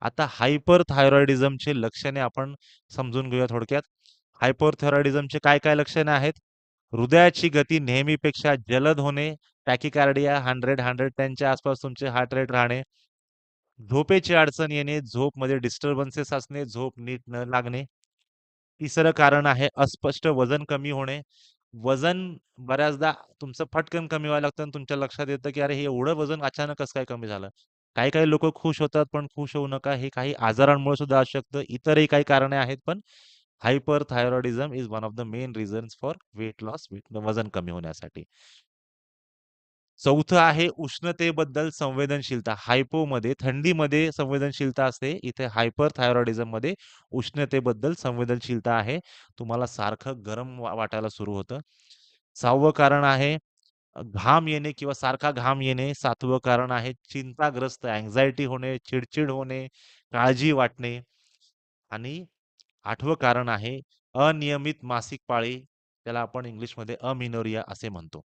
आता हायपरथायरॉइडिझमचे लक्षणे आपण समजून घेऊया थोडक्यात. हायपरथायरॉइडिझमचे काय-काय लक्षणे आहेत? हृदयाची गती नेहमीपेक्षा जलद होणे, टॅकीकार्डिया 100-110 च्या आसपास तुमचे हार्ट रेट राहणे, झोपेची अडचण येणे, झोपमध्ये डिस्टर्बन्सेस असणे, झोप नीट न लागणे. तिसरं कारण आहे अस्पष्ट वजन कमी होणे. वजन बऱ्याचदा तुमचं फटकन कमी व्हायला लागतं आणि तुमच्या लक्षात येतं, की अरे हे एवढं वजन अचानक कसं काय कमी झालं? काही-काही लोकं खुश होतात, पण खुश होऊ नका. हे काही आजारांमुळे सुद्धा असू शकतं. इतरही काही कारणे आहेत, पण hyperthyroidism is one of the main reasons for weight loss, वजन कमी होण्यासाठी. चौथं आहे उष्णतेबद्दल संवेदनशीलता. हायपोमध्ये थंडीमध्ये संवेदनशीलता असते. इथे हायपरथायरॉइडिझममध्ये उष्णतेबद्दल संवेदनशीलता आहे. तुम्हाला सारखं गरम वाटायला सुरू होतं. 6वं कारण आहे घाम येणे किंवा सारखा घाम येणे. 7वं कारण आहे चिंताग्रस्त, अँक्साइटी होणे, चिड होणे, काळजी वाटणे आणि 8वं कारण आहे अनियमित मासिक पाळी. त्याला आपण इंग्लिशमध्ये अमेनोरिया असे म्हणतो.